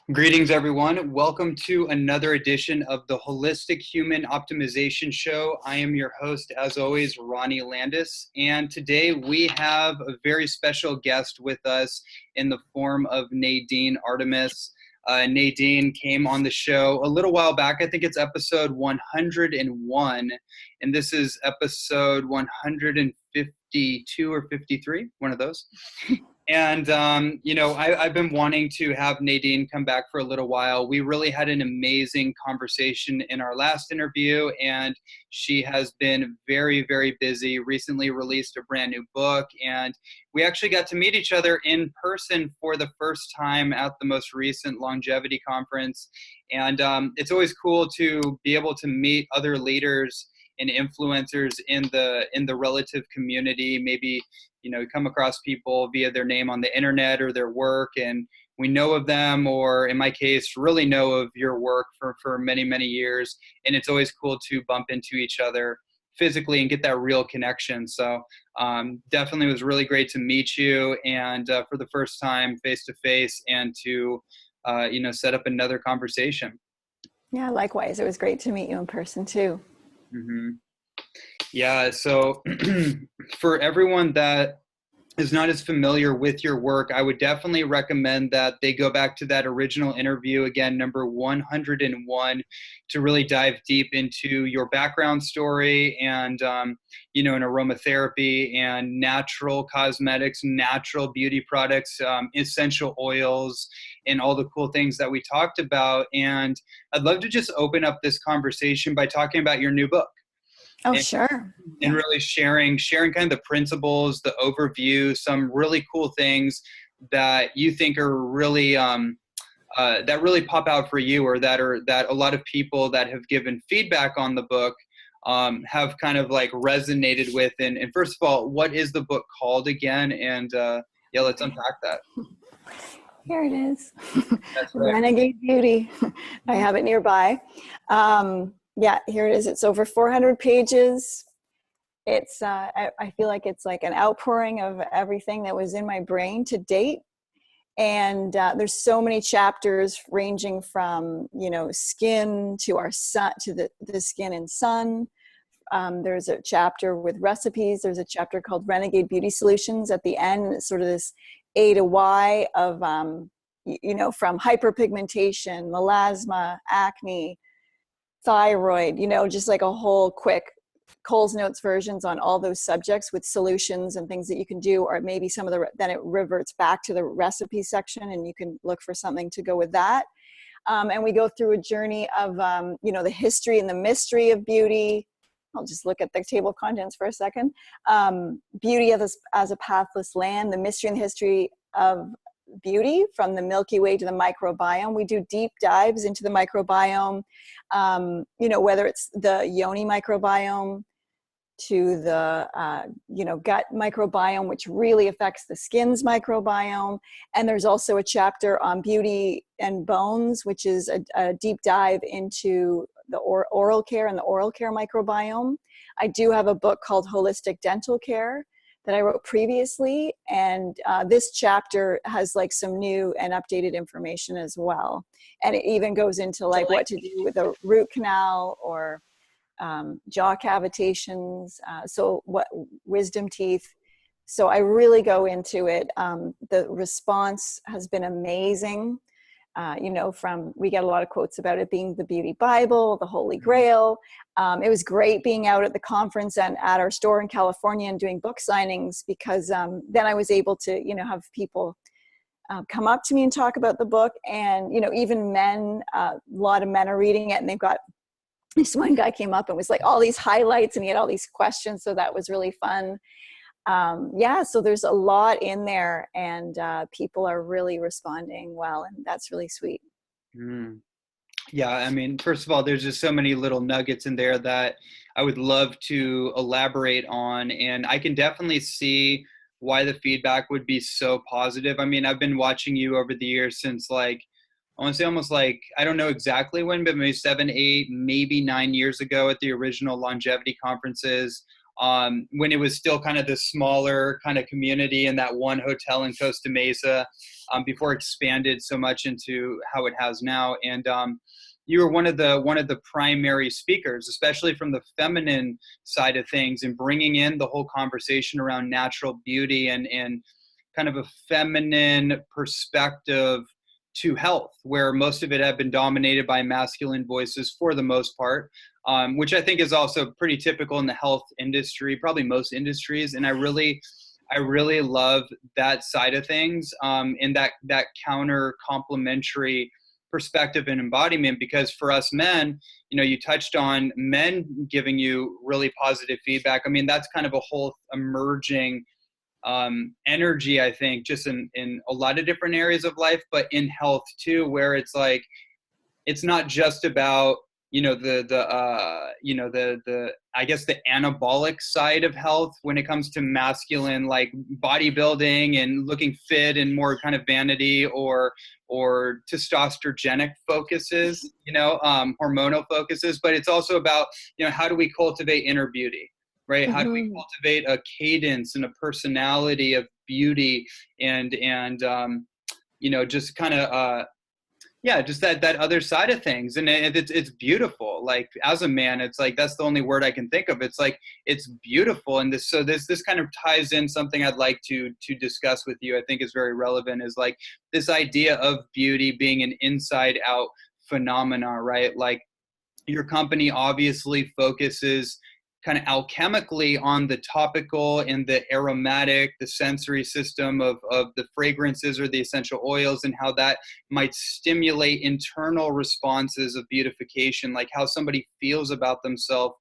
Greetings, everyone. Welcome to another edition of the Holistic Human Optimization Show. I am your host, as always, Ronnie Landis. And today we have a very special guest with us in the form of Nadine Artemis. Nadine came on the show a little while back. I think it's episode 101. And this is episode 152 or 53, one of those. And, I've been wanting to have Nadine come back for a little while. We really had an amazing conversation in our last interview, and she has been very, very busy, recently released a brand new book, and we actually got to meet each other in person for the first time at the most recent longevity conference. And it's always cool to be able to meet other leaders and influencers in the relative community. Maybe come across people via their name on the internet or their work, and we know of them, or in my case, really know of your work for many, many years. And it's always cool to bump into each other physically and get that real connection. So definitely was really great to meet you, and for the first time face to face, and to set up another conversation. Yeah, likewise. It was great to meet you in person too. Mm-hmm. Yeah. So for everyone that is not as familiar with your work, I would definitely recommend that they go back to that original interview, again, number 101, to really dive deep into your background story and, in aromatherapy and natural cosmetics, natural beauty products, essential oils, and all the cool things that we talked about. And I'd love to just open up this conversation by talking about your new book. Oh, sure. And really sharing kind of the principles, the overview, some really cool things that you think are really that really pop out for you, or that a lot of people that have given feedback on the book have kind of like resonated with. And first of all, what is the book called again? And let's unpack that. Here it is. That's right. Renegade Beauty. I have it nearby. Yeah, here it is. It's over 400 pages. It's I feel like it's like an outpouring of everything that was in my brain to date. And there's so many chapters ranging from, skin to our sun, to the skin and sun. There's a chapter with recipes. There's a chapter called Renegade Beauty Solutions at the end. It's sort of this A to Y of, from hyperpigmentation, melasma, acne, thyroid, just like a whole quick Cole's Notes versions on all those subjects with solutions and things that you can do, or maybe then it reverts back to the recipe section and you can look for something to go with that. And we go through a journey of, the history and the mystery of beauty. I'll just look at the table of contents for a second. Beauty as a pathless land, the mystery and the history of beauty, from the Milky Way to the microbiome. We do deep dives into the microbiome, whether it's the yoni microbiome to the, gut microbiome, which really affects the skin's microbiome. And there's also a chapter on beauty and bones, which is a deep dive into the oral care and the oral care microbiome. I do have a book called Holistic Dental Care that I wrote previously. And this chapter has like some new and updated information as well. And it even goes into like what to do with a root canal or jaw cavitations. So what wisdom teeth. So I really go into it. The response has been amazing. We get a lot of quotes about it being the beauty Bible, the Holy Grail. It was great being out at the conference and at our store in California and doing book signings, because then I was able to, have people come up to me and talk about the book. And, even men, a lot of men are reading it, and they've got, this one guy came up and was like all these highlights, and he had all these questions. So that was really fun. So there's a lot in there, and people are really responding well, and that's really sweet. Yeah, I mean, first of all, there's just so many little nuggets in there that I would love to elaborate on, and I can definitely see why the feedback would be so positive. I mean, I've been watching you over the years since I want to say almost I don't know exactly when, but maybe 7, 8, maybe 9 years ago at the original longevity conferences. when it was still kind of the smaller kind of community in that one hotel in Costa Mesa, before it expanded so much into how it has now. And you were one of the primary speakers, especially from the feminine side of things, and bringing in the whole conversation around natural beauty and kind of a feminine perspective to health, where most of it had been dominated by masculine voices for the most part, which I think is also pretty typical in the health industry, probably most industries. And I really love that side of things, and that counter complementary perspective and embodiment, because for us men, you touched on men giving you really positive feedback. I mean, that's kind of a whole emerging energy, I think, just in a lot of different areas of life, but in health too, where it's like, it's not just about, the I guess the anabolic side of health when it comes to masculine, like bodybuilding and looking fit and more kind of vanity or testosterogenic focuses, hormonal focuses, but it's also about, how do we cultivate inner beauty? Right? How do we cultivate a cadence and a personality of beauty and just kind of, just that other side of things. And it's beautiful. Like, as a man, it's like, that's the only word I can think of. It's like, it's beautiful. And this kind of ties in something I'd like to discuss with you, I think is very relevant, is like this idea of beauty being an inside out phenomena, right? Like, your company obviously focuses kind of alchemically on the topical and the aromatic, the sensory system of the fragrances or the essential oils, and how that might stimulate internal responses of beautification, like how somebody feels about themselves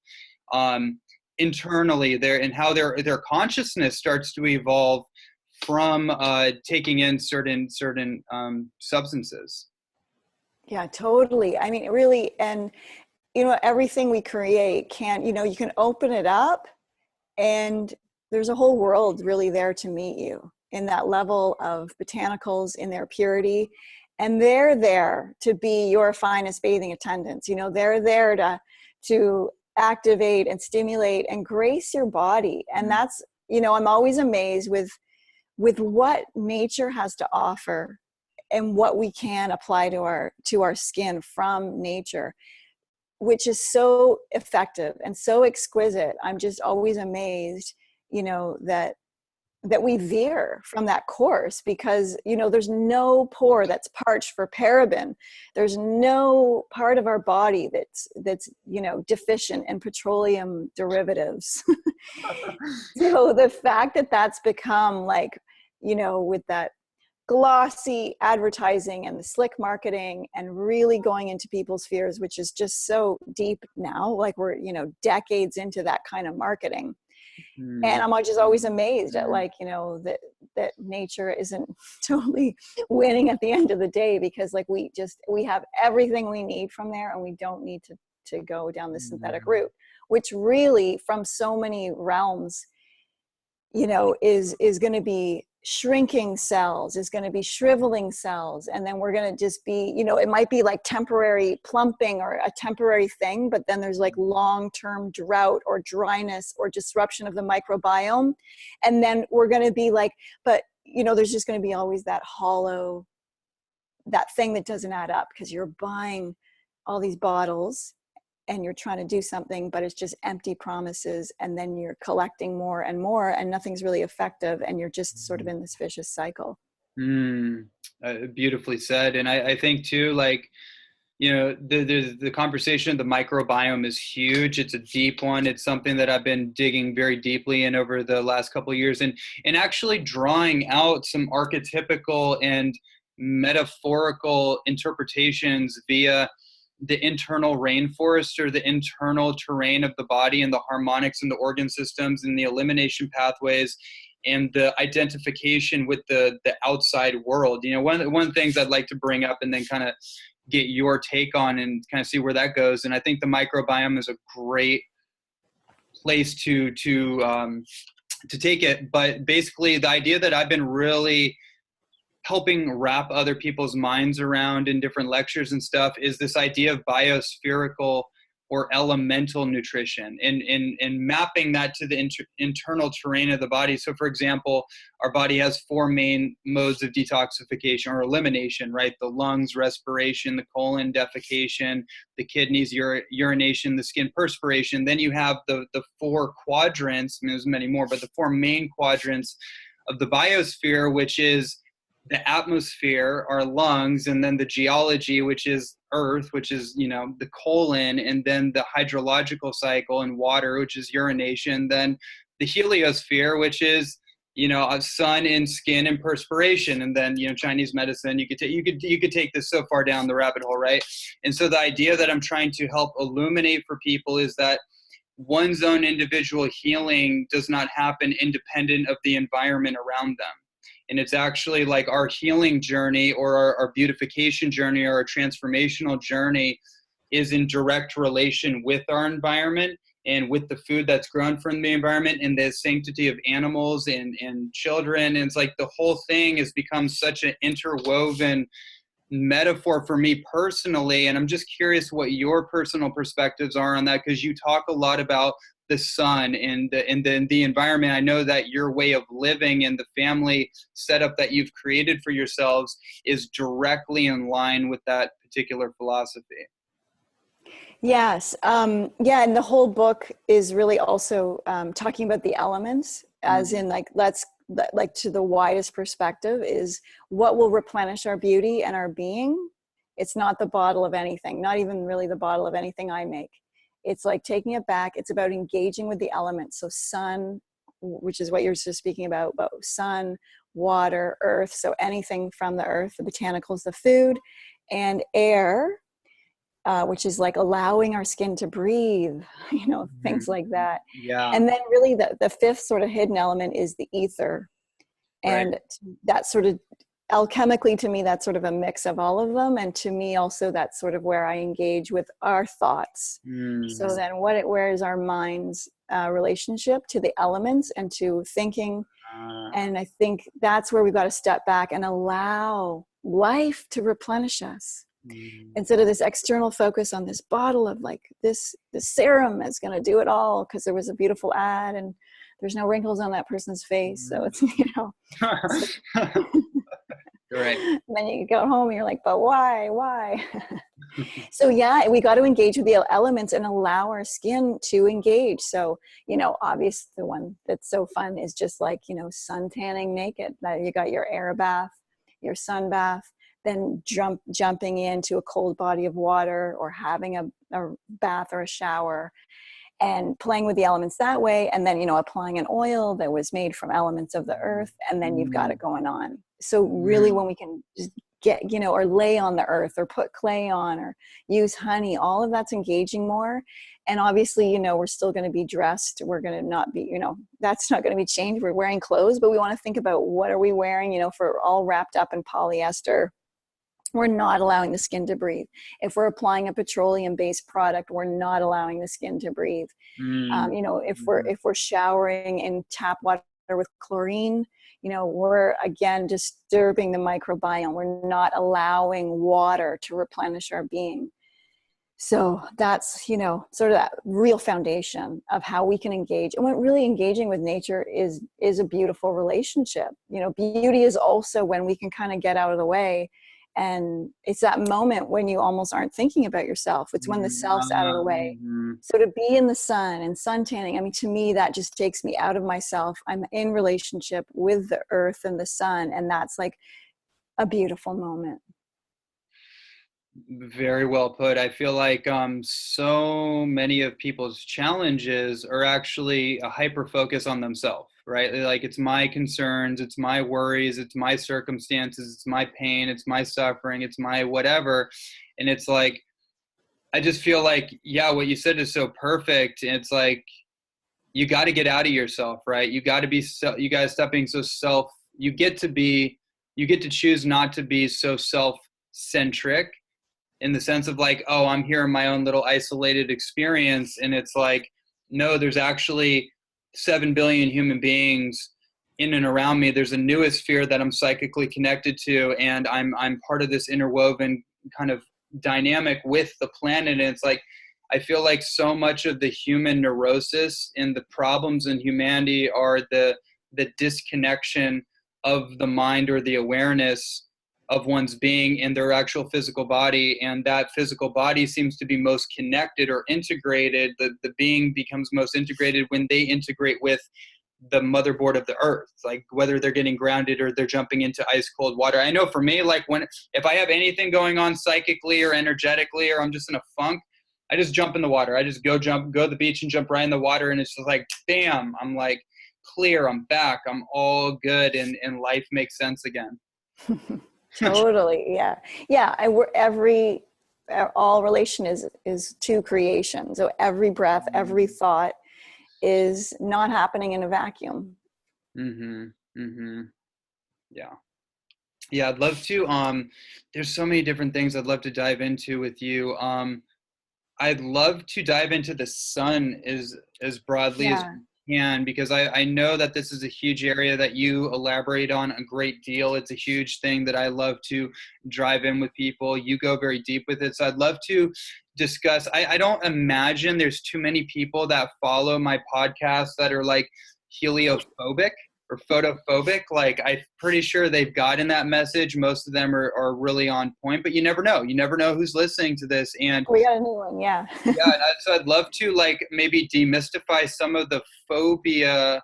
internally there, and how their consciousness starts to evolve from taking in certain substances. Yeah, totally. I mean, really, and everything we create you can open it up and there's a whole world really there to meet you in that level of botanicals in their purity. And they're there to be your finest bathing attendants. They're there to activate and stimulate and grace your body. And that's, I'm always amazed with what nature has to offer and what we can apply to our skin from nature, which is so effective and so exquisite. I'm just always amazed, that we veer from that course, because, there's no pore that's parched for paraben. There's no part of our body that's deficient in petroleum derivatives. So the fact that that's become like, with that glossy advertising and the slick marketing and really going into people's fears, which is just so deep now, like we're, decades into that kind of marketing. And I'm just always amazed at like, that nature isn't totally winning at the end of the day, because like we have everything we need from there, and we don't need to go down the synthetic route, which really from so many realms, is going to be shrinking cells, is going to be shriveling cells. And then we're going to just be, it might be like temporary plumping or a temporary thing, but then there's like long-term drought or dryness or disruption of the microbiome. And then we're going to be like, but there's just going to be always that hollow, that thing that doesn't add up, because you're buying all these bottles and you're trying to do something, but it's just empty promises. And then you're collecting more and more, and nothing's really effective. And you're just sort of in this vicious cycle. Beautifully said. And I think too, like, the conversation of the microbiome is huge. It's a deep one. It's something that I've been digging very deeply in over the last couple of years, and actually drawing out some archetypical and metaphorical interpretations via the internal rainforest or the internal terrain of the body, and the harmonics and the organ systems and the elimination pathways and the identification with the outside world. One of the things I'd like to bring up and then kind of get your take on and kind of see where that goes. And I think the microbiome is a great place to take it. But basically the idea that I've been really helping wrap other people's minds around in different lectures and stuff is this idea of biospherical or elemental nutrition, and mapping that to the internal terrain of the body. So for example, our body has 4 main modes of detoxification or elimination, right? The lungs, respiration, the colon, defecation, the kidneys, urination, the skin, perspiration. Then you have the 4 quadrants, I mean, there's many more, but the 4 main quadrants of the biosphere, which is the atmosphere, our lungs, and then the geology, which is earth, which is, the colon, and then the hydrological cycle and water, which is urination, then the heliosphere, which is, sun and skin and perspiration, and then, Chinese medicine. You could take this so far down the rabbit hole, right? And so the idea that I'm trying to help illuminate for people is that one's own individual healing does not happen independent of the environment around them. And it's actually like our healing journey or our beautification journey or our transformational journey is in direct relation with our environment and with the food that's grown from the environment and the sanctity of animals and children. And it's like the whole thing has become such an interwoven metaphor for me personally. And I'm just curious what your personal perspectives are on that, because you talk a lot about the sun and the environment. I know that your way of living and the family setup that you've created for yourselves is directly in line with that particular philosophy. Yes. And the whole book is really also talking about the elements, as in like to the widest perspective is what will replenish our beauty and our being. It's not the bottle of anything, not even really the bottle of anything I make. It's like taking it back. It's about engaging with the elements. So sun, which is what you're just speaking about sun, water, earth. So anything from the earth, the botanicals, the food, and air, which is like allowing our skin to breathe, things like that. Yeah. And then really the fifth sort of hidden element is the ether. And that sort of alchemically, to me, that's sort of a mix of all of them. And to me also, that's sort of where I engage with our thoughts. So then where is our mind's relationship to the elements and to thinking? And I think that's where we've got to step back and allow life to replenish us. Instead of this external focus on this bottle of like this serum is going to do it all, because there was a beautiful ad and there's no wrinkles on that person's face. So it's, Right. And then you go home and you're like, but why? So yeah, we got to engage with the elements and allow our skin to engage. So, obviously the one that's so fun is just like, sun tanning naked. You got your air bath, your sun bath, then jumping into a cold body of water or having a bath or a shower and playing with the elements that way. And then, applying an oil that was made from elements of the earth. And then you've got it going on. So really when we can just get, or lay on the earth or put clay on or use honey, all of that's engaging more. And obviously, we're still going to be dressed. We're going to not be, that's not going to be changed. We're wearing clothes, but we want to think about what are we wearing, if we're all wrapped up in polyester, we're not allowing the skin to breathe. If we're applying a petroleum-based product, we're not allowing the skin to breathe. If we're showering in tap water with chlorine, we're again disturbing the microbiome. We're not allowing water to replenish our being. So that's, sort of that real foundation of how we can engage. And what really engaging with nature is a beautiful relationship. Beauty is also when we can kind of get out of the way. And it's that moment when you almost aren't thinking about yourself. It's when the self's out of the way. So to be in the sun and sun tanning, to me, that just takes me out of myself. I'm in relationship with the earth and the sun. And that's like a beautiful moment. Very well put. I feel like so many of people's challenges are actually a hyper focus on themselves, right? Like it's my concerns, it's my worries, it's my circumstances, it's my pain, it's my suffering, it's my whatever. And it's like, I just feel like, yeah, what you said is so perfect. And it's like, you got to get out of yourself, right? You got to be, you guys stop being so you get to choose not to be so self-centric, in the sense of like, oh, I'm here in my own little isolated experience. And it's like, no, there's actually 7 billion human beings in and around me. There's a noosphere that I'm psychically connected to. And I'm part of this interwoven kind of dynamic with the planet. And it's like, I feel like so much of the human neurosis and the problems in humanity are the disconnection of the mind or the awareness of one's being and their actual physical body. And that physical body seems to be most connected or integrated. The being becomes most integrated when they integrate with the motherboard of the earth, like whether they're getting grounded or they're jumping into ice cold water. I know for me, like if I have anything going on psychically or energetically, or I'm just in a funk, I just jump in the water. I just go to the beach and jump right in the water. And it's just like, bam, I'm like clear. I'm back. I'm all good. And life makes sense again. Totally. Yeah. Yeah. All relation is to creation. So every breath, every thought is not happening in a vacuum. Yeah. Yeah. I'd love to, there's so many different things I'd love to dive into with you. I'd love to dive into the sun as broadly as we can, because I know that this is a huge area that you elaborate on a great deal. It's a huge thing that I love to drive in with people. You go very deep with it. So I'd love to discuss. I don't imagine there's too many people that follow my podcast that are like heliophobic or photophobic. Like, I'm pretty sure they've gotten that message. Most of them are really on point, but you never know. You never know who's listening to this. And we got a new one. Yeah. yeah, so I'd love to like maybe demystify some of the phobia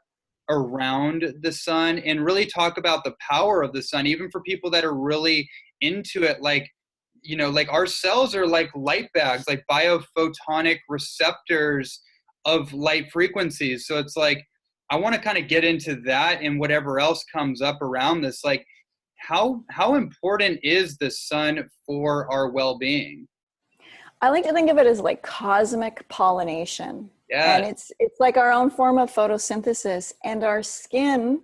around the sun and really talk about the power of the sun, even for people that are really into it. Like, you know, like our cells are like light bags, like biophotonic receptors of light frequencies. So it's like, I want to kind of get into that and whatever else comes up around this. Like, how important is the sun for our well-being? I like to think of it as like cosmic pollination. Yes. And it's like our own form of photosynthesis. And our skin,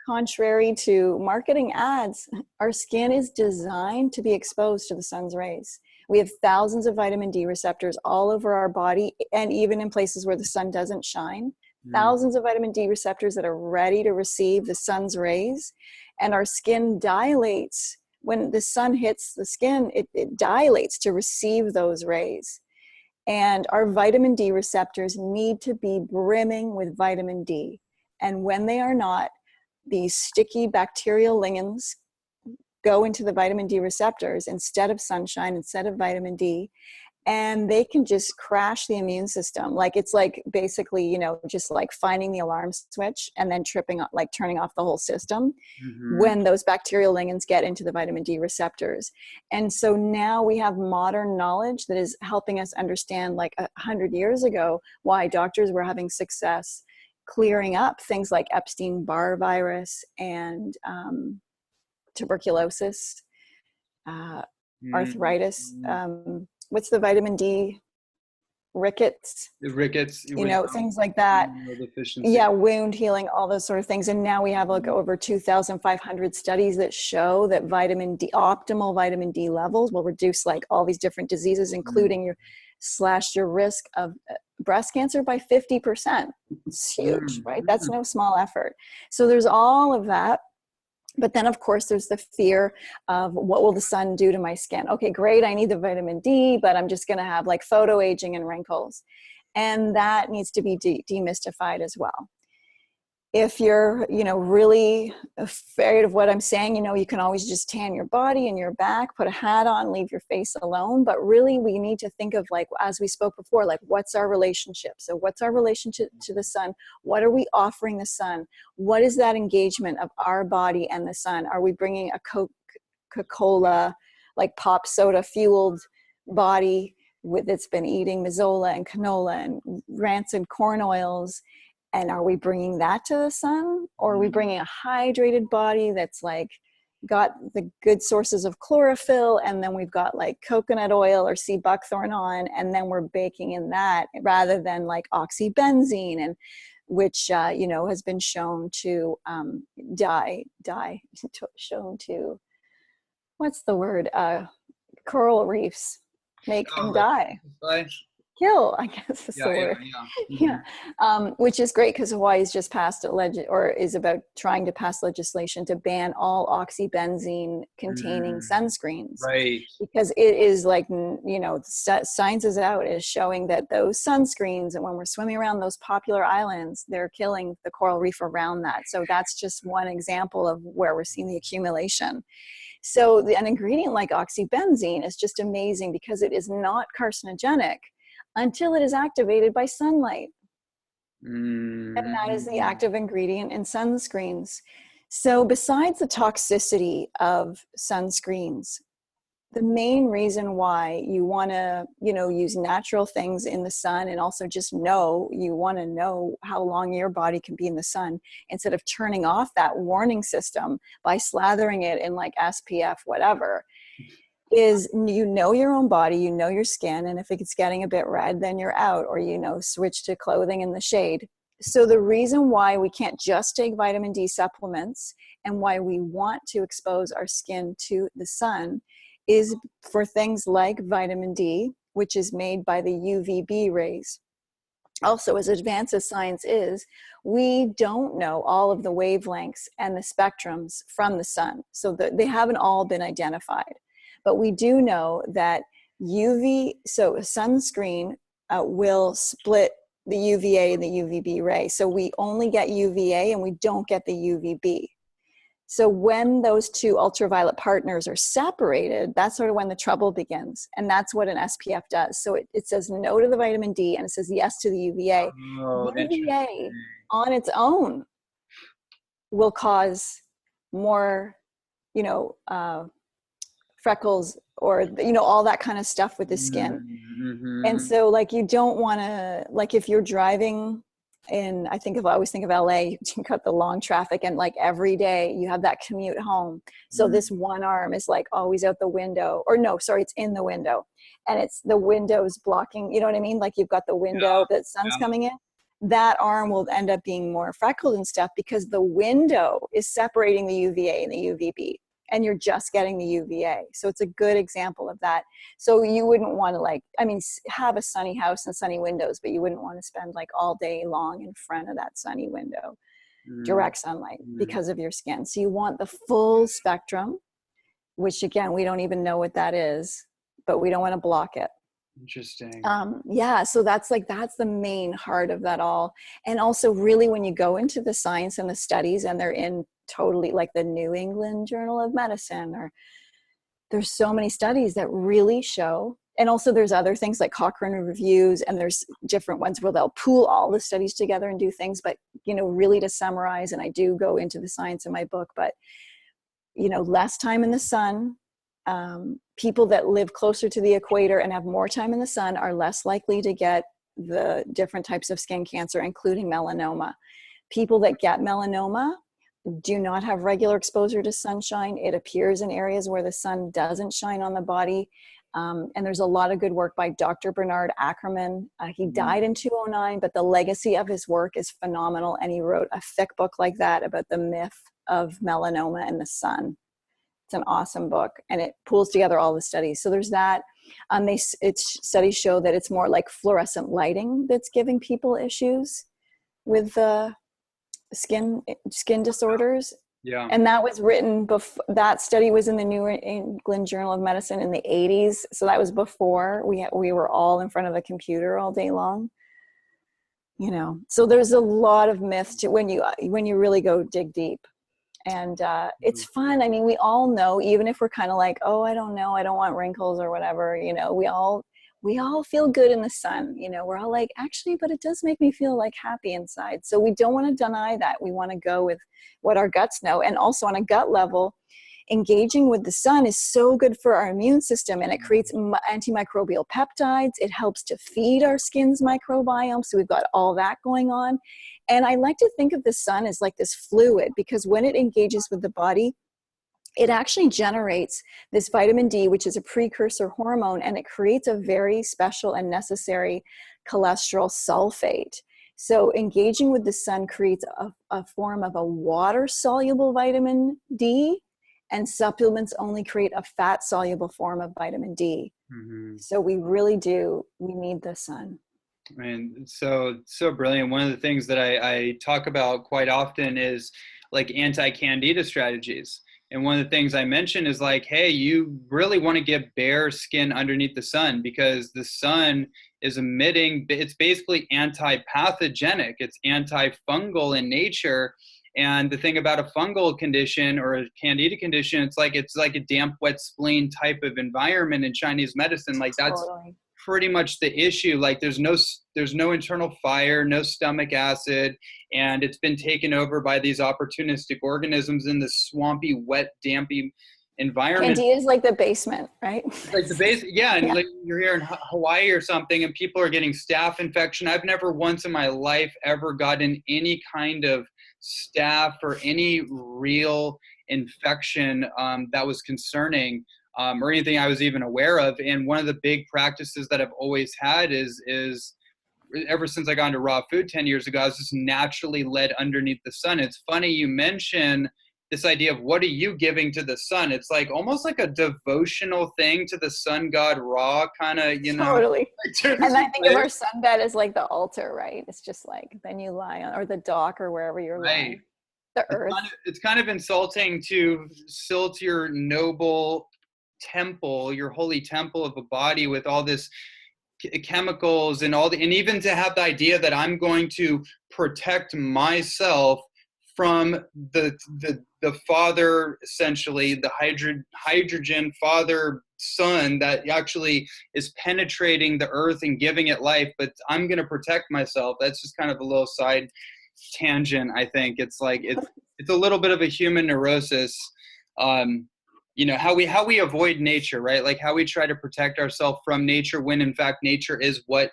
contrary to marketing ads, our skin is designed to be exposed to the sun's rays. We have thousands of vitamin D receptors all over our body, and even in places where the sun doesn't shine. Thousands of vitamin D receptors that are ready to receive the sun's rays. And our skin dilates. When the sun hits the skin, it dilates to receive those rays. And our vitamin D receptors need to be brimming with vitamin D. And when they are not, these sticky bacterial ligands go into the vitamin D receptors instead of sunshine, instead of vitamin D, and they can just crash the immune system. Like, it's like basically, you know, just like finding the alarm switch and then like turning off the whole system when those bacterial ligands get into the vitamin D receptors. And so now we have modern knowledge that is helping us understand, like 100 years ago, why doctors were having success clearing up things like Epstein-Barr virus and tuberculosis, arthritis, what's the vitamin D, rickets, you know, things like that. Yeah, wound healing, all those sort of things. And now we have like over 2,500 studies that show that optimal vitamin D levels will reduce like all these different diseases, including your risk of breast cancer by 50%. It's huge, right? That's no small effort. So there's all of that. But then, of course, there's the fear of what will the sun do to my skin? Okay, great, I need the vitamin D, but I'm just going to have like photo aging and wrinkles. And that needs to be demystified as well. If you're, you know, really afraid of what I'm saying, you know, you can always just tan your body and your back, put a hat on, leave your face alone. But really, we need to think of, like, as we spoke before, like, what's our relationship? So what's our relationship to the sun? What are we offering the sun? What is that engagement of our body and the sun? Are we bringing a Coca-Cola, like pop soda fueled body that's been eating Mazola and canola and rancid corn oils? And are we bringing that to the sun? Or are we bringing a hydrated body that's like got the good sources of chlorophyll, and then we've got like coconut oil or sea buckthorn on, and then we're baking in that, rather than like oxybenzene, and which you know, has been shown to shown to, what's the word, coral reefs, make them die. kill, I guess is the Yeah, yeah, word. yeah. Yeah. Which is great because Hawaii's just passed or is about trying to pass legislation to ban all oxybenzene containing sunscreens, Right. because it is like, science is out, is showing that those sunscreens, and when we're swimming around those popular islands, they're killing the coral reef around that. So that's just one example of where we're seeing the accumulation. So an ingredient like oxybenzene is just amazing because it is not carcinogenic until it is activated by sunlight. And that is the Mm-hmm. active ingredient in sunscreens. So besides the toxicity of sunscreens, the main reason why you want to, use natural things in the sun, and also just you want to know how long your body can be in the sun instead of turning off that warning system by slathering it in like SPF, whatever, is your own body, your skin, and if it's getting a bit red, then you're out, or switch to clothing in the shade. So the reason why we can't just take vitamin D supplements and why we want to expose our skin to the sun is for things like vitamin D, which is made by the UVB rays. Also, as advanced as science is, we don't know all of the wavelengths and the spectrums from the sun. So they haven't all been identified. But we do know that sunscreen will split the UVA and the UVB ray. So we only get UVA and we don't get the UVB. So when those two ultraviolet partners are separated, that's sort of when the trouble begins. And that's what an SPF does. So it says no to the vitamin D and it says yes to the UVA. Oh, interesting. UVA on its own will cause more, freckles, or, all that kind of stuff with the skin. And Mm-hmm. so like, you don't want to, like if you're driving in, I always think of LA, you got the long traffic and like every day you have that commute home. So this one arm is like always out the window, or no, sorry, it's in the window, and it's the window's blocking, you know what I mean? Like you've got the window that sun's coming in. That arm will end up being more freckled and stuff because the window is separating the UVA and the UVB, and you're just getting the UVA. So it's a good example of that. So you wouldn't want to have a sunny house and sunny windows, but you wouldn't want to spend like all day long in front of that sunny window, direct sunlight, because of your skin. So you want the full spectrum, which again, we don't even know what that is, but we don't want to block it. Interesting. So that's the main heart of that all. And also really when you go into the science and the studies, and they're in totally like the New England Journal of Medicine, or there's so many studies that really show, and also there's other things like Cochrane reviews, and there's different ones where they'll pool all the studies together and do things. But, really to summarize, and I do go into the science in my book, but, less time in the sun, people that live closer to the equator and have more time in the sun are less likely to get the different types of skin cancer, including melanoma. People that get melanoma do not have regular exposure to sunshine. It appears in areas where the sun doesn't shine on the body. And there's a lot of good work by Dr. Bernard Ackerman. He died in 2009, but the legacy of his work is phenomenal. And he wrote a thick book like that about the myth of melanoma and the sun. It's an awesome book, and it pulls together all the studies. So there's that. Studies show that it's more like fluorescent lighting that's giving people issues with skin disorders. Yeah. And that was written before. That study was in the New England Journal of Medicine in the 80s. So that was before we were all in front of a computer all day long. So there's a lot of myths to when you really go dig deep. And it's fun. I mean, we all know, even if we're kind of like, oh, I don't know, I don't want wrinkles or whatever, we all feel good in the sun. We're all like, actually, but it does make me feel like happy inside. So we don't want to deny that. We want to go with what our guts know. And also on a gut level, engaging with the sun is so good for our immune system, and it creates antimicrobial peptides. It helps to feed our skin's microbiome. So we've got all that going on. And I like to think of the sun as like this fluid, because when it engages with the body, it actually generates this vitamin D, which is a precursor hormone, and it creates a very special and necessary cholesterol sulfate. So engaging with the sun creates a form of a water-soluble vitamin D, and supplements only create a fat-soluble form of vitamin D. Hmm. So we really do, we need the sun. I mean, so brilliant. One of the things that I talk about quite often is like anti-candida strategies. And one of the things I mention is like, hey, you really want to get bare skin underneath the sun, because the sun is emitting, it's basically anti-pathogenic, it's antifungal in nature. And the thing about a fungal condition or a candida condition, it's like a damp, wet spleen type of environment in Chinese medicine. Like that's Totally. pretty much the issue. Like there's no internal fire, no stomach acid, and it's been taken over by these opportunistic organisms in this swampy, wet, dampy environment. Candida is like the basement, right? Like the base, yeah, and Yeah. like you're here in Hawaii or something, and people are getting staph infection. I've never once in my life ever gotten any kind of staph or any real infection that was concerning, or anything I was even aware of. And one of the big practices that I've always had is ever since I got into raw food 10 years ago, I was just naturally led underneath the sun. It's funny you mention this idea of what are you giving to the sun? It's like almost like a devotional thing to the sun god Ra, kind of, Totally. like And I think of our sunbed as like the altar, right? It's just like, then you lie on, or the dock or wherever you're right. lying. The earth. It's kind of insulting to silt your noble temple, your holy temple of a body with all this chemicals and and even to have the idea that I'm going to protect myself from the father, essentially the hydrogen father sun that actually is penetrating the earth and giving it life, but I'm going to protect myself. That's just kind of a little side tangent. I think it's like it's a little bit of a human neurosis. How we avoid nature, right? Like how we try to protect ourselves from nature when in fact nature is what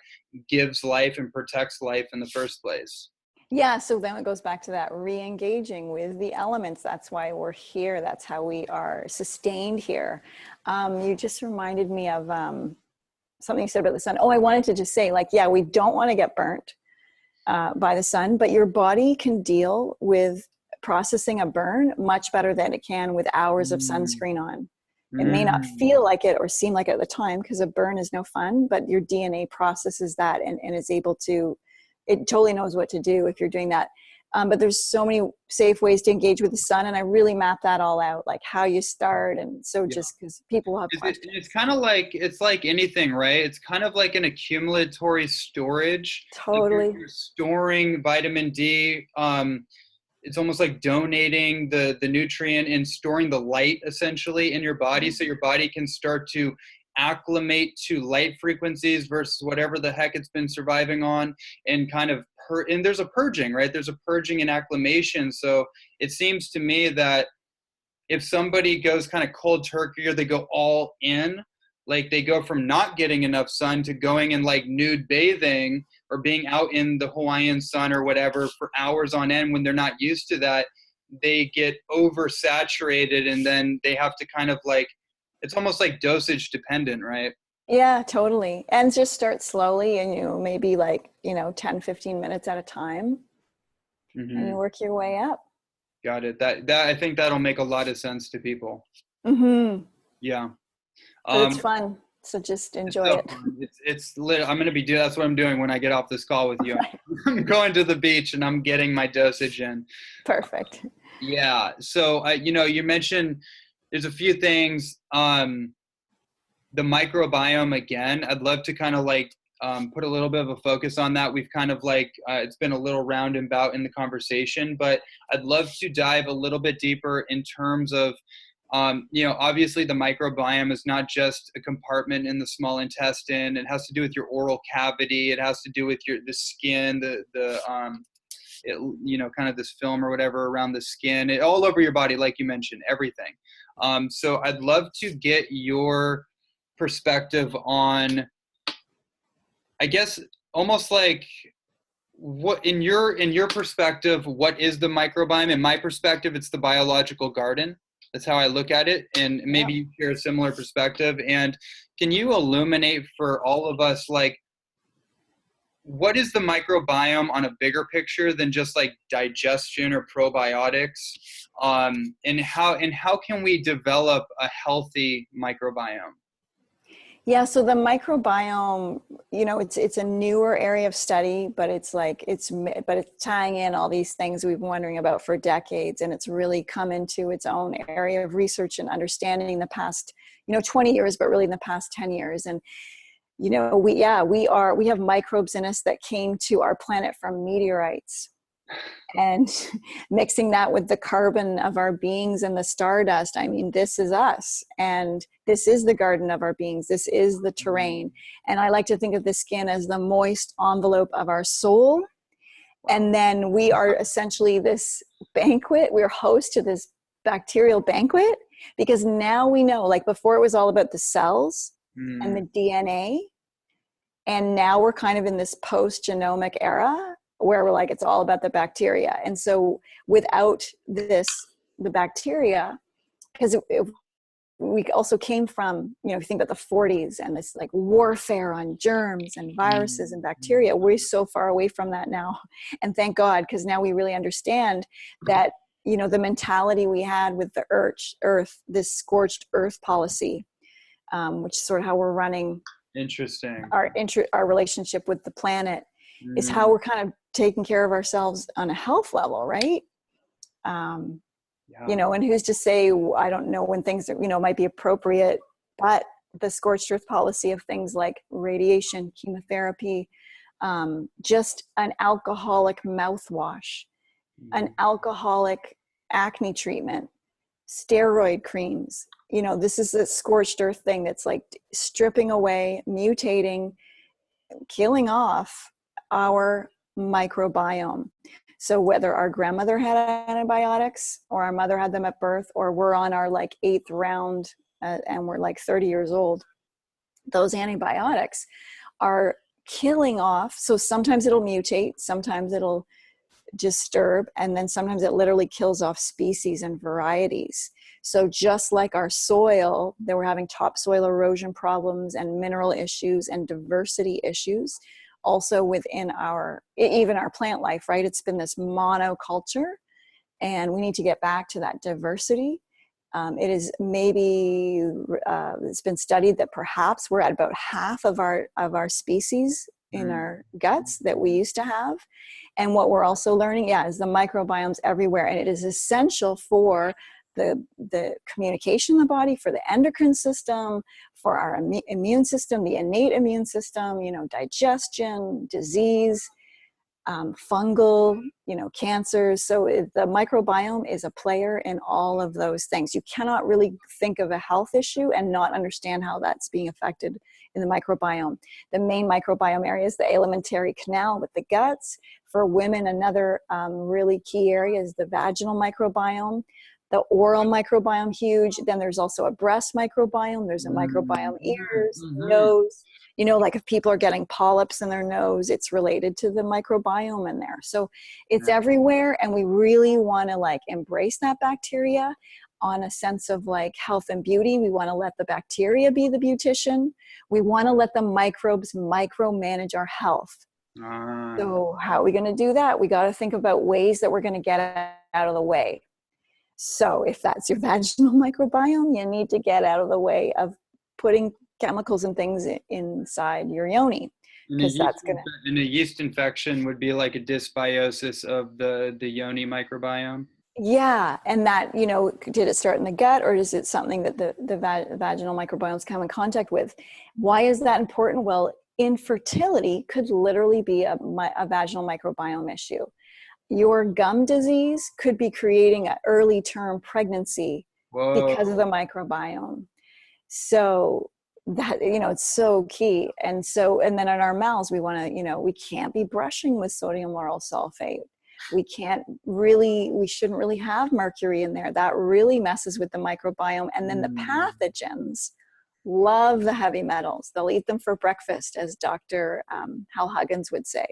gives life and protects life in the first place. Yeah, so then it goes back to that re-engaging with the elements. That's why we're here. That's how we are sustained here. You just reminded me of something you said about the sun. Oh, I wanted to just say, like, yeah, we don't want to get burnt by the sun, but your body can deal with processing a burn much better than it can with hours of sunscreen on. It may not feel like it or seem like it at the time because a burn is no fun, but your DNA processes that and is able to, it totally knows what to do if you're doing that. But there's so many safe ways to engage with the sun, and I really map that all out, like how you start. And so just because people have questions. It's kind of like, it's like anything, right? It's kind of like an accumulatory storage. Like Totally. you're storing vitamin D. It's almost like donating the nutrient and storing the light essentially in your body, so your body can start to acclimate to light frequencies versus whatever the heck it's been surviving on, and kind of and there's a purging, right? There's a purging and acclimation. So it seems to me that if somebody goes kind of cold turkey or they go all in, like they go from not getting enough sun to going and like nude bathing or being out in the Hawaiian sun or whatever for hours on end when they're not used to that, they get oversaturated and then they have to kind of like, it's almost like dosage dependent, right? Yeah, totally. And just start slowly and maybe like, 10, 15 minutes at a time, and you work your way up. Got it. That I think that'll make a lot of sense to people. Mm-hmm. Yeah. But it's fun. So just enjoy so it. fun. It's lit. I'm going to be doing, that's what I'm doing when I get off this call with you. Right. I'm going to the beach and I'm getting my dosage in. Perfect. Yeah. So, you mentioned there's a few things. The microbiome again, I'd love to kind of like put a little bit of a focus on that. We've kind of like, it's been a little round and bout in the conversation, but I'd love to dive a little bit deeper in terms of, obviously the microbiome is not just a compartment in the small intestine. It has to do with your oral cavity. It has to do with the skin, kind of this film or whatever around the skin, all over your body, like you mentioned, everything. So I'd love to get your perspective on, I guess, almost like what in your perspective, what is the microbiome? In my perspective, it's the biological garden. That's how I look at it. And maybe you share a similar perspective. And can you illuminate for all of us, like, what is the microbiome on a bigger picture than just like digestion or probiotics? And how can we develop a healthy microbiome? Yeah, so the microbiome, it's a newer area of study, but it's tying in all these things we've been wondering about for decades, and it's really come into its own area of research and understanding the past, 20 years, but really in the past 10 years. And we have microbes in us that came to our planet from meteorites, and mixing that with the carbon of our beings and the stardust. I mean, this is us, and this is the garden of our beings. This is the terrain. And I like to think of the skin as the moist envelope of our soul. Wow. And then we are essentially this banquet. We're host to this bacterial banquet, because now we know, like before it was all about the cells and the DNA. And now we're kind of in this post-genomic era where we're like, it's all about the bacteria. And so without the bacteria, because we also came from, if you think about the 40s and this like warfare on germs and viruses and bacteria, we're so far away from that now. And thank God, because now we really understand that, the mentality we had with the earth, this scorched earth policy, which is sort of how we're running Interesting. Our relationship with the planet, is how we're kind of taking care of ourselves on a health level, right? And who's to say, I don't know when things might be appropriate, but the scorched earth policy of things like radiation, chemotherapy, just an alcoholic mouthwash, an alcoholic acne treatment, steroid creams. This is a scorched earth thing that's like stripping away, mutating, killing off our microbiome. So whether our grandmother had antibiotics, or our mother had them at birth, or we're on our like 8th round and we're like 30 years old, those antibiotics are killing off. So sometimes it'll mutate, sometimes it'll disturb, and then sometimes it literally kills off species and varieties. So just like our soil, that we're having topsoil erosion problems and mineral issues and diversity issues, also within even our plant life, right? It's been this monoculture, and we need to get back to that diversity. It's been studied that perhaps we're at about half of our species in our guts that we used to have. And what we're also learning, is the microbiome's everywhere, and it is essential for the communication in the body, for the endocrine system, for our immune system, the innate immune system, digestion, disease, fungal, cancers. So the microbiome is a player in all of those things. You cannot really think of a health issue and not understand how that's being affected in the microbiome. The main microbiome area is the alimentary canal with the guts. For women, another really key area is the vaginal microbiome. The oral microbiome, huge. Then there's also a breast microbiome. There's a microbiome ears, nose. Like if people are getting polyps in their nose, it's related to the microbiome in there. So it's everywhere. And we really want to like embrace that bacteria on a sense of like health and beauty. We want to let the bacteria be the beautician. We want to let the microbes micromanage our health. So how are we going to do that? We got to think about ways that we're going to get out of the way. So if that's your vaginal microbiome, you need to get out of the way of putting chemicals and things inside your yoni, because that's going to... And a yeast infection would be like a dysbiosis of the yoni microbiome? Yeah. And that, did it start in the gut, or is it something that the vaginal microbiomes come in contact with? Why is that important? Well, infertility could literally be a vaginal microbiome issue. Your gum disease could be creating an early term pregnancy because of the microbiome. So that, it's so key. And then in our mouths, we want to, we can't be brushing with sodium lauryl sulfate. We shouldn't really have mercury in there. That really messes with the microbiome. And then the pathogens love the heavy metals. They'll eat them for breakfast, as Dr. Hal Huggins would say,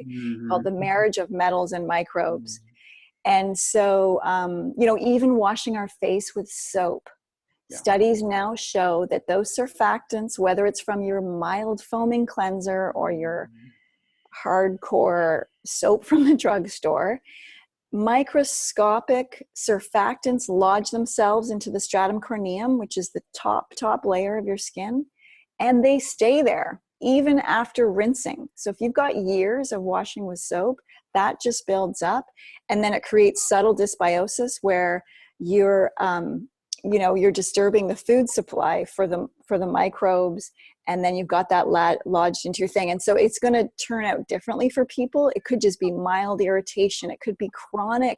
called the marriage of metals and microbes. And so, even washing our face with soap. Studies now show that those surfactants, whether it's from your mild foaming cleanser or your hardcore soap from the drugstore, microscopic surfactants lodge themselves into the stratum corneum, which is the top layer of your skin, and they stay there even after rinsing. So if you've got years of washing with soap, that just builds up, and then it creates subtle dysbiosis where you're you're disturbing the food supply for the microbes, and then you've got that lodged into your thing. And so it's going to turn out differently for people. It could just be mild irritation, it could be chronic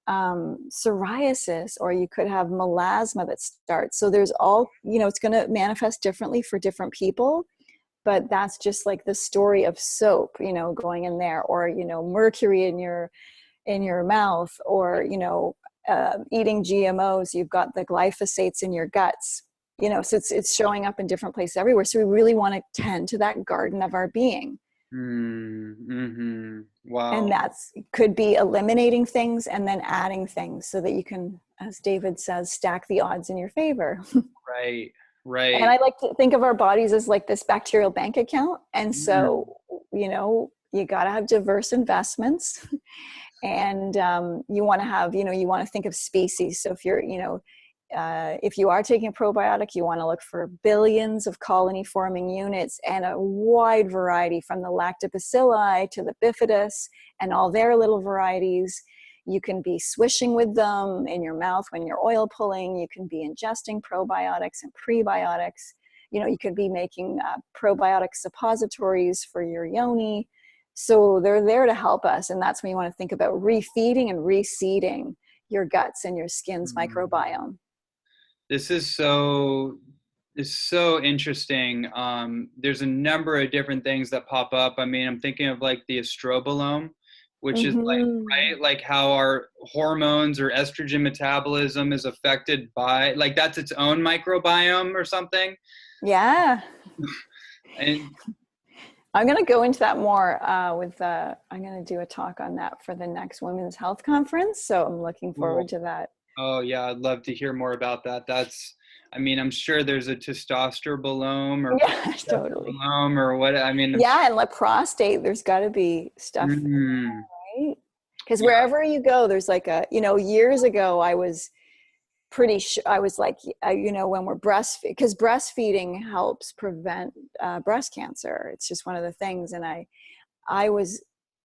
psoriasis, or you could have melasma that starts. So there's all, it's going to manifest differently for different people, but that's just like the story of soap, going in there, or, mercury in your mouth, or, eating GMOs, you've got the glyphosates in your guts, so it's showing up in different places everywhere. So we really want to tend to that garden of our being. Mm-hmm. Wow. And that's could be eliminating things and then adding things so that you can, as David says, stack the odds in your favor. Right. And I like to think of our bodies as like this bacterial bank account. And so, you got to have diverse investments, and you want to have, you want to think of species. So if you're, if you are taking a probiotic, you want to look for billions of colony forming units and a wide variety, from the lactobacilli to the bifidus and all their little varieties. You can be swishing with them in your mouth when you're oil pulling. You can be ingesting probiotics and prebiotics. You could be making probiotic suppositories for your yoni. So they're there to help us. And that's when you want to think about refeeding and reseeding your guts and your skin's microbiome. This is so interesting. There's a number of different things that pop up. I mean, I'm thinking of like the estrobolome, which is like, right, like how our hormones or estrogen metabolism is affected by, like, that's its own microbiome or something. Yeah. And I'm going to go into that more I'm going to do a talk on that for the next Women's Health Conference. So I'm looking forward to that. Oh yeah, I'd love to hear more about that. I'm sure there's a testosterone or totally or what. And like prostate, there's got to be stuff, right? Because wherever you go, there's like years ago, I was pretty sure, I was like, when we're breastfeeding, because breastfeeding helps prevent breast cancer. It's just one of the things. And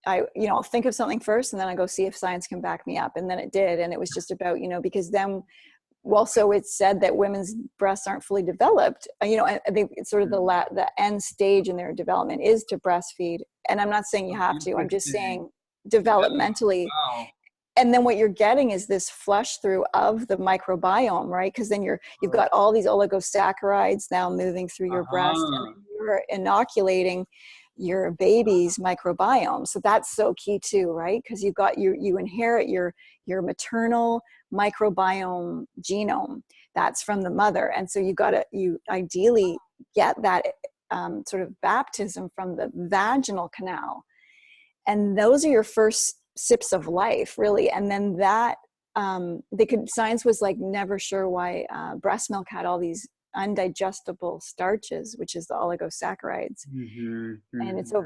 I'll think of something first, and then I go see if science can back me up. And then it did. And it was just about, because then, so it's said that women's breasts aren't fully developed. I think it's sort of the end stage in their development is to breastfeed. And I'm not saying you have to, I'm just saying developmentally. Wow. And then what you're getting is this flush through of the microbiome, right? Because then you've got all these oligosaccharides now moving through your breast, and you're inoculating your baby's microbiome. So that's so key too, right? Because you inherit your maternal microbiome genome. That's from the mother. And so you ideally get that sort of baptism from the vaginal canal. And those are your first sips of life, really. And then that science was like never sure why breast milk had all these undigestible starches, which is the oligosaccharides. And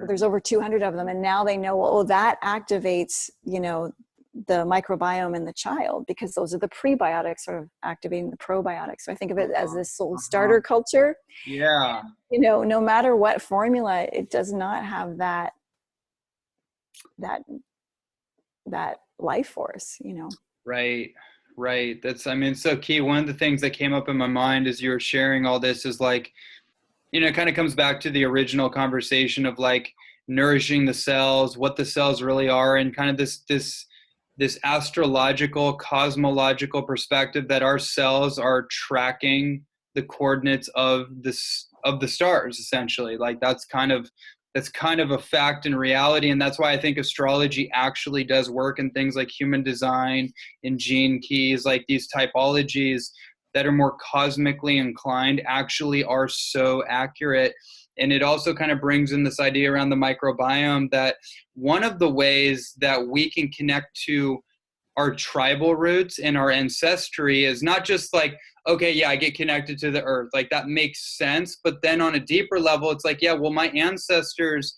there's over 200 of them. And now they know, that activates, the microbiome in the child, because those are the prebiotics sort of activating the probiotics. So I think of it as this little starter culture. Yeah. And, no matter what formula, it does not have that life force, Right. That's, so key. One of the things that came up in my mind as you were sharing all this is like, it kind of comes back to the original conversation of like nourishing the cells, what the cells really are, and kind of this astrological, cosmological perspective that our cells are tracking the coordinates of the stars, essentially. Like that's kind of a fact and reality. And that's why I think astrology actually does work in things like human design and gene keys, like these typologies that are more cosmically inclined actually are so accurate. And it also kind of brings in this idea around the microbiome that one of the ways that we can connect to our tribal roots and our ancestry is not just like, okay, yeah, I get connected to the earth. Like that makes sense. But then on a deeper level, it's like, yeah, well, my ancestors'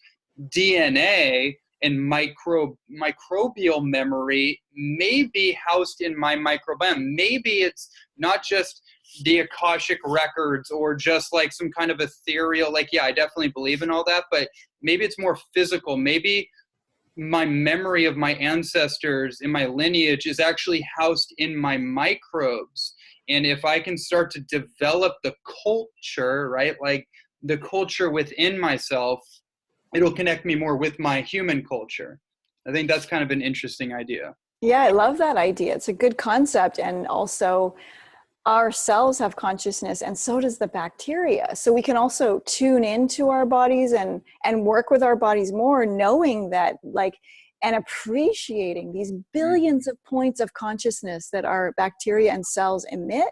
DNA and microbial memory may be housed in my microbiome. Maybe it's not just the Akashic records, or just like some kind of ethereal, like, yeah, I definitely believe in all that, but maybe it's more physical. Maybe my memory of my ancestors in my lineage is actually housed in my microbes. And if I can start to develop the culture, right, like the culture within myself, it'll connect me more with my human culture. I think that's kind of an interesting idea. Yeah, I love that idea. It's a good concept. And also, our cells have consciousness, and so does the bacteria. So we can also tune into our bodies and work with our bodies more, knowing that, like, and appreciating these billions of points of consciousness that our bacteria and cells emit,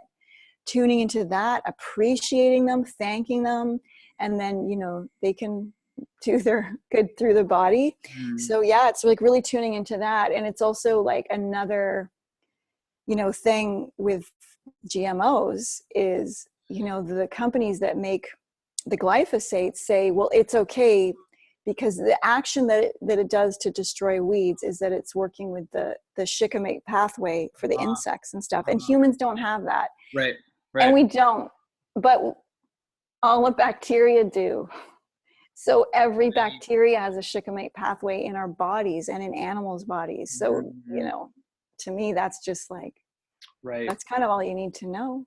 tuning into that, appreciating them, thanking them, and then, you know, they can do their good through the body. So yeah, it's like really tuning into that. And it's also like another, you know, thing with GMOs is, you know, the companies that make the glyphosate say, well, it's okay because the action that it does to destroy weeds is that it's working with the shikimate pathway for the insects and stuff. And humans don't have that. Right. And we don't, but all the bacteria do. So every bacteria has a shikimate pathway in our bodies and in animals' bodies. So, you know, to me, that's just like, that's kind of all you need to know.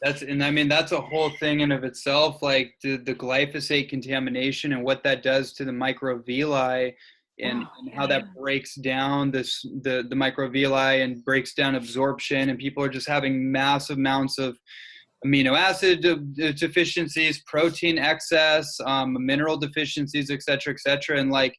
And I mean, that's a whole thing in of itself, like the glyphosate contamination and what that does to the microvilli, and how that breaks down the microvilli and breaks down absorption. And people are just having massive amounts of amino acid deficiencies, protein excess, mineral deficiencies, et cetera, et cetera. And like,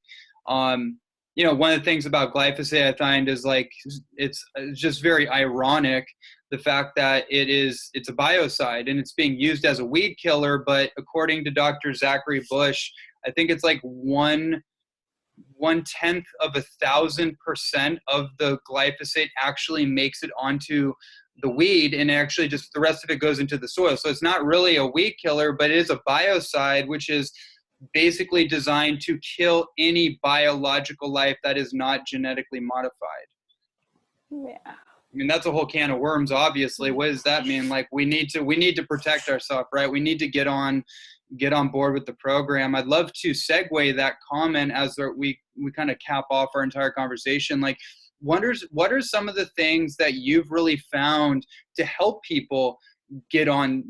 you know, one of the things about glyphosate I find is like, it's just very ironic, the fact that it's a biocide and it's being used as a weed killer. But according to Dr. Zachary Bush, I think it's like 1/10 of 1,000% of the glyphosate actually makes it onto the weed, and actually just the rest of it goes into the soil. So it's not really a weed killer, but it is a biocide, which is basically designed to kill any biological life that is not genetically modified. Yeah. I mean, that's a whole can of worms, obviously. What does that mean? Like, we need to protect ourselves, right? We need to get on board with the program. I'd love to segue that comment as we kind of cap off our entire conversation. Like, what are some of the things that you've really found to help people get on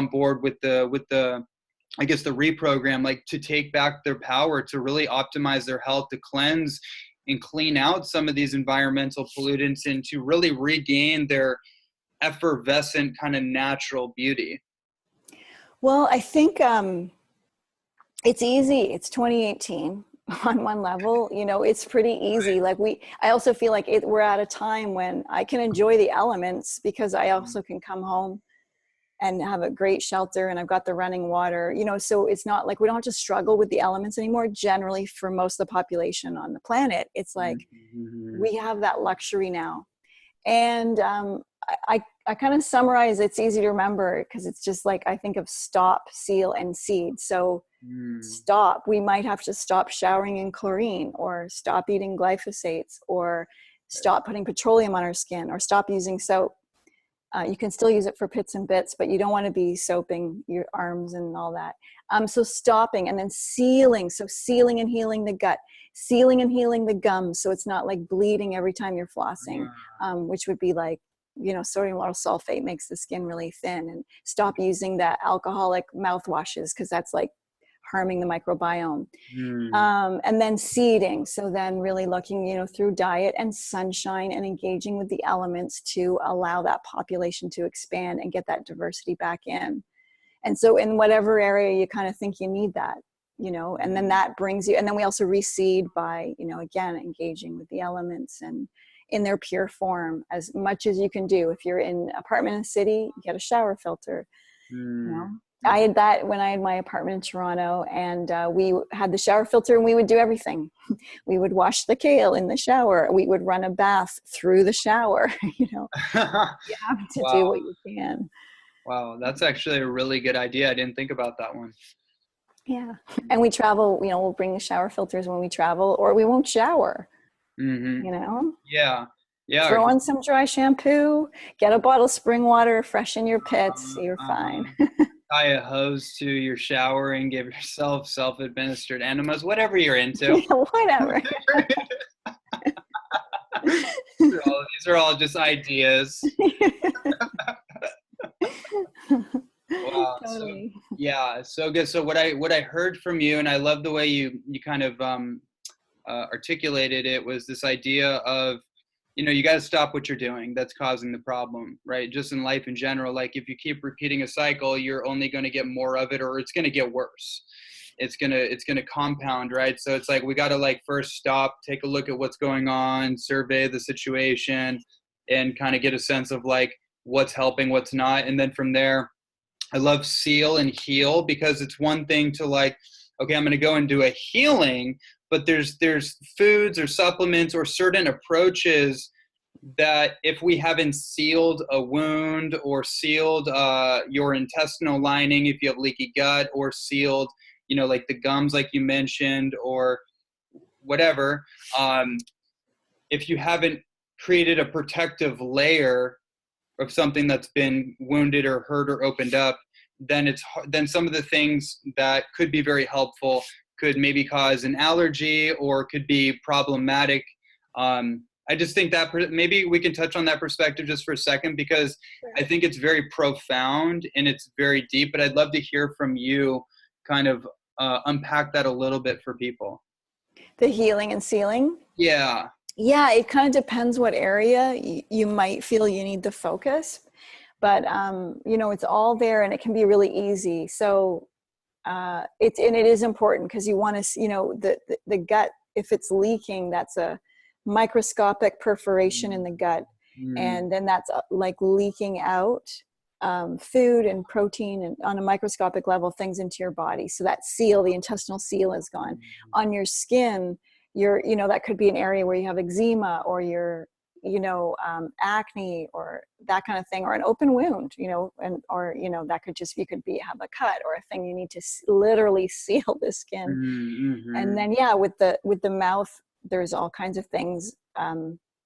board with the I guess the reprogram, like to take back their power, to really optimize their health, to cleanse and clean out some of these environmental pollutants, and to really regain their effervescent kind of natural beauty? Well, I think it's easy. It's 2018 on one level, you know, it's pretty easy. Like I also feel like we're at a time when I can enjoy the elements because I also can come home and have a great shelter, and I've got the running water, you know, so it's not like we don't have to struggle with the elements anymore. Generally, for most of the population on the planet, it's like we have that luxury now. And I kind of summarize, it's easy to remember because it's just like, I think of stop, seal, and seed. So stop, we might have to stop showering in chlorine, or stop eating glyphosates, or stop putting petroleum on our skin, or stop using soap. You can still use it for pits and bits, but you don't want to be soaping your arms and all that. So stopping, and then sealing. So sealing and healing the gut, sealing and healing the gums, so it's not like bleeding every time you're flossing, which would be like, you know, sodium lauryl sulfate makes the skin really thin. And stop using that alcoholic mouthwashes because that's like harming the microbiome. And then seeding. So then really looking, you know, through diet and sunshine and engaging with the elements to allow that population to expand and get that diversity back in. And so in whatever area you kind of think you need that, you know, and then that brings you, and then we also reseed by, you know, again, engaging with the elements and in their pure form as much as you can do. If you're in an apartment in the city, get a shower filter, you know. I had that when I had my apartment in Toronto, and we had the shower filter, and we would do everything. We would wash the kale in the shower. We would run a bath through the shower. You know, you have to do what you can. Wow, that's actually a really good idea. I didn't think about that one. Yeah, and we travel. You know, we'll bring the shower filters when we travel, or we won't shower. You know. Yeah. Yeah. Or Throw just, on some dry shampoo, get a bottle of spring water, freshen your pits, uh, you're fine. tie a hose to your shower and give yourself self-administered enemas, whatever you're into. Whatever. These are all just ideas. Wow. So Totally. yeah, so good. So what I heard from you, and I love the way you kind of articulated it, was this idea of, you got to stop what you're doing that's causing the problem, right? Just in life in general, like if you keep repeating a cycle, you're only going to get more of it, or it's going to get worse. It's gonna compound, right? So it's like we got to like first stop, take a look at what's going on, survey the situation, and kind of get a sense of like what's helping, what's not, and then from there, I love seal and heal, because it's one thing to like, okay, I'm going to go and do a healing, but there's foods or supplements or certain approaches that if we haven't sealed a wound or sealed your intestinal lining, if you have leaky gut, or sealed, like the gums, like you mentioned, or whatever, if you haven't created a protective layer of something that's been wounded or hurt or opened up, then some of the things that could be very helpful could maybe cause an allergy or could be problematic. I just think that maybe we can touch on that perspective just for a second, because I think it's very profound and it's very deep, but I'd love to hear from you kind of unpack that a little bit for people. The healing and sealing. Yeah. Yeah, it kind of depends what area you might feel you need the focus, but it's all there and it can be really easy. So it is important, because you want to, the gut, if it's leaking, that's a microscopic perforation in the gut, Mm. and then that's like leaking out food and protein and on a microscopic level things into your body. So that seal, the intestinal seal, is gone. On your skin, that could be an area where you have eczema, or acne, or that kind of thing, or an open wound, that could just, have a cut or a thing. You need to literally seal the skin. And Mm-hmm. then, yeah, with the mouth, there's all kinds of things,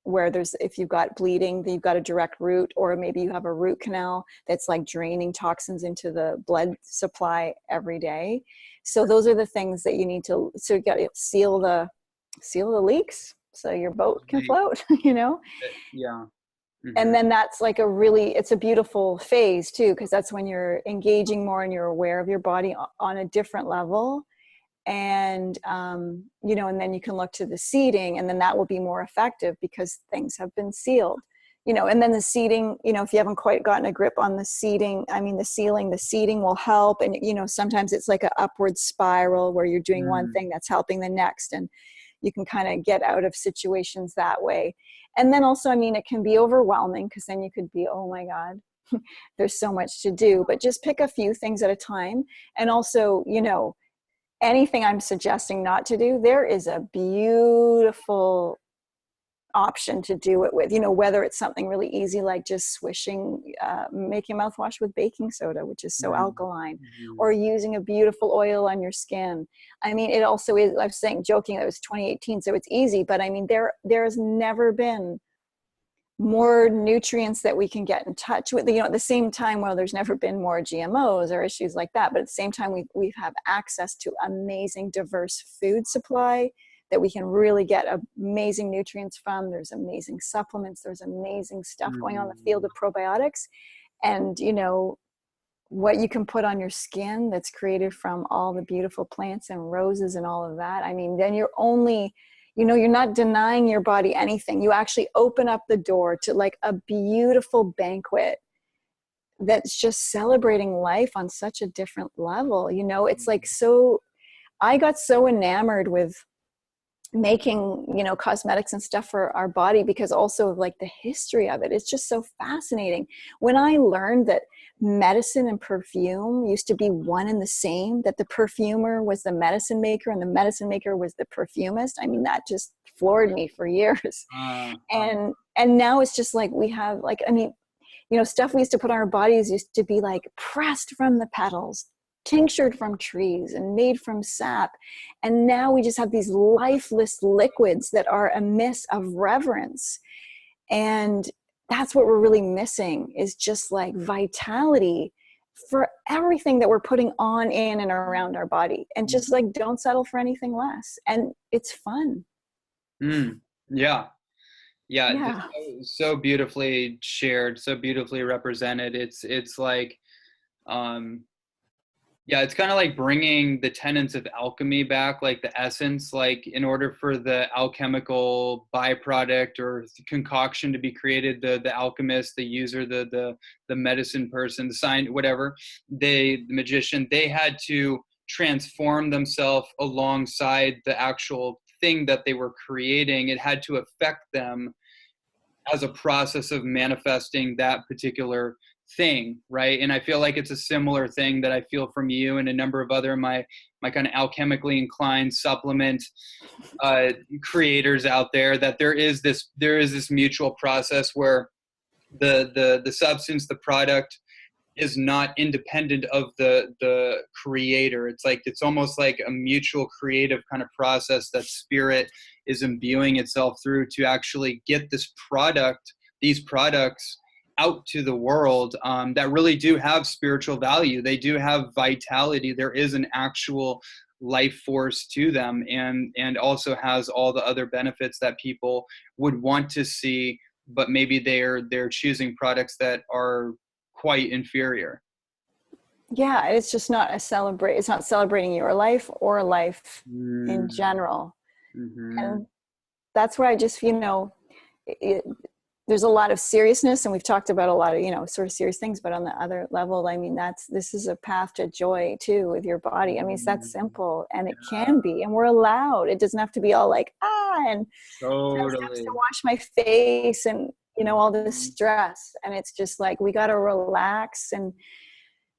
where if you've got bleeding, you've got a direct root, or maybe you have a root canal that's like draining toxins into the blood supply every day. So those are the things that you need to, so you got to seal the leaks so your boat can float. Yeah. And Mm-hmm. then that's like it's a beautiful phase too, because that's when you're engaging more and you're aware of your body on a different level. And and then you can look to the seeding, and then that will be more effective because things have been sealed. And then the seeding, if you haven't quite gotten a grip on the seeding, the seeding will help. And sometimes it's like an upward spiral where you're doing one thing that's helping the next, and you can kind of get out of situations that way. And then also, it can be overwhelming, because then you could be, oh my God, there's so much to do. But just pick a few things at a time. And also, anything I'm suggesting not to do, there is a beautiful option to do it with, whether it's something really easy like just swishing, making mouthwash with baking soda, which is so alkaline, or using a beautiful oil on your skin. It also is, I was saying, joking, that it was 2018, so it's easy, but there's never been more nutrients that we can get in touch with, at the same time, well, there's never been more GMOs or issues like that, but at the same time, we have access to amazing diverse food supply that we can really get amazing nutrients from. There's amazing supplements, there's amazing stuff going on in the field of probiotics, and what you can put on your skin that's created from all the beautiful plants and roses and all of that. Then you're only, you're not denying your body anything. You actually open up the door to like a beautiful banquet that's just celebrating life on such a different level. It's like, I got so enamored with making, cosmetics and stuff for our body, because also of like the history of it. It's just so fascinating. When I learned that medicine and perfume used to be one and the same, that the perfumer was the medicine maker and the medicine maker was the perfumist, that just floored me for years. And now it's just like we have like, stuff we used to put on our bodies used to be like pressed from the petals, tinctured from trees, and made from sap. And now we just have these lifeless liquids that are a miss of reverence. And that's what we're really missing, is just like vitality for everything that we're putting on, in, and around our body. And just like, don't settle for anything less. And it's fun. Yeah. Yeah. Yeah. So beautifully shared, so beautifully represented. It's like, um, yeah, it's kind of like bringing the tenets of alchemy back, like the essence, like in order for the alchemical byproduct or concoction to be created, the alchemist, the user, the medicine person, the science, whatever, the magician, they had to transform themselves alongside the actual thing that they were creating. It had to affect them as a process of manifesting that particular thing, right? And I feel like it's a similar thing that I feel from you and a number of other my kind of alchemically inclined supplement creators out there, that there is this mutual process where the substance, the product, is not independent of the creator. It's like, it's almost like a mutual creative kind of process that spirit is imbuing itself through to actually get these products out to the world, that really do have spiritual value. They do have vitality. There is an actual life force to them, and also has all the other benefits that people would want to see, but maybe they're choosing products that are quite inferior. Yeah. It's just not it's not celebrating your life or life in general. And that's where I just, there's a lot of seriousness, and we've talked about a lot of, sort of serious things, but on the other level, I mean, this is a path to joy too with your body. I mean, it's that simple, and it can be, and we're allowed. It doesn't have to be all like, and steps to Totally. wash my face, and, all this stress. And it's just like, we got to relax and,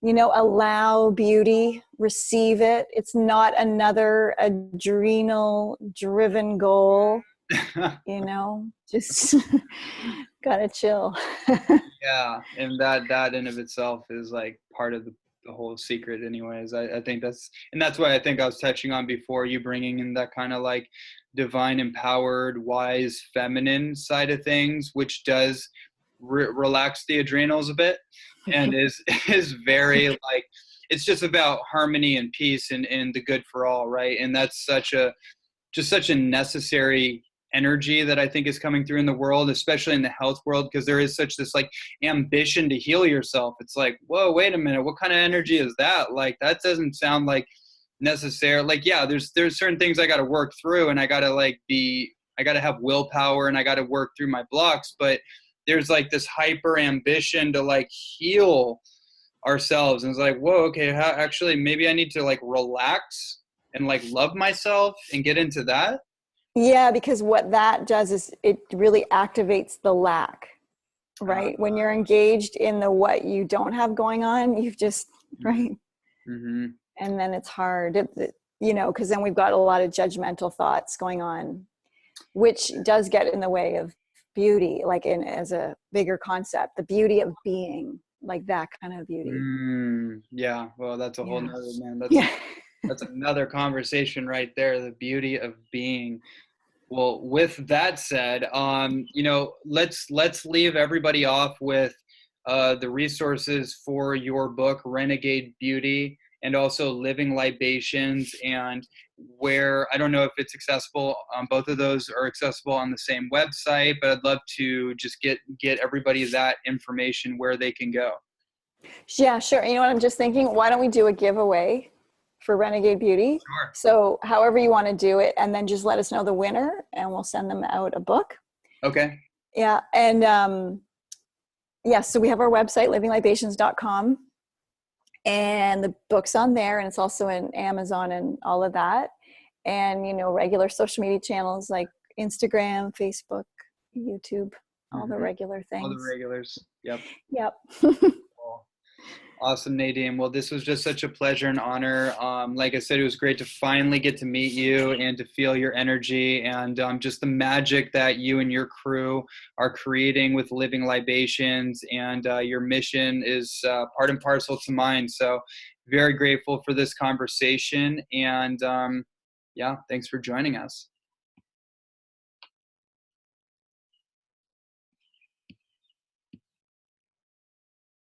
allow beauty, receive it. It's not another adrenal driven goal. Just gotta chill. Yeah, and that in of itself is like part of the whole secret anyways. I think that's why I think I was touching on before, you bringing in that kind of like divine, empowered, wise, feminine side of things, which does relax the adrenals a bit, and is very like, it's just about harmony and peace and the good for all, right? And that's such a necessary energy that I think is coming through in the world, especially in the health world, because there is such this like ambition to heal yourself. It's like, whoa, wait a minute, what kind of energy is that? Like, that doesn't sound like necessary. Like, yeah, there's certain things I got to work through, and I got to have willpower, and I got to work through my blocks, but there's like this hyper ambition to like heal ourselves. And it's like, whoa, okay, actually maybe I need to like relax and like love myself and get into that. Yeah, because what that does is it really activates the lack, right? When you're engaged in the what you don't have going on, you've just, right? Mm-hmm. And then it's hard, because then we've got a lot of judgmental thoughts going on, which does get in the way of beauty, like as a bigger concept, the beauty of being, like that kind of beauty. Yeah, well, that's a whole nother, man. Yeah. That's another conversation right there, the beauty of being. Well, with that said, let's leave everybody off with the resources for your book, Renegade Beauty, and also Living Libations, and where, I don't know if it's accessible, both of those are accessible on the same website, but I'd love to just get everybody that information where they can go. Yeah, sure. You know what I'm just thinking? Why don't we do a giveaway for Renegade Beauty? Sure. So however you want to do it, and then just let us know the winner, and we'll send them out a book. Okay. Yeah. And so we have our website, livinglibations.com, and the book's on there, and it's also in Amazon and all of that. And, regular social media channels like Instagram, Facebook, YouTube, all the regular things. All the regulars. Yep. Yep. Awesome, Nadine. Well, this was just such a pleasure and honor. Like I said, it was great to finally get to meet you and to feel your energy and just the magic that you and your crew are creating with Living Libations. And your mission is part and parcel to mine. So very grateful for this conversation. And thanks for joining us.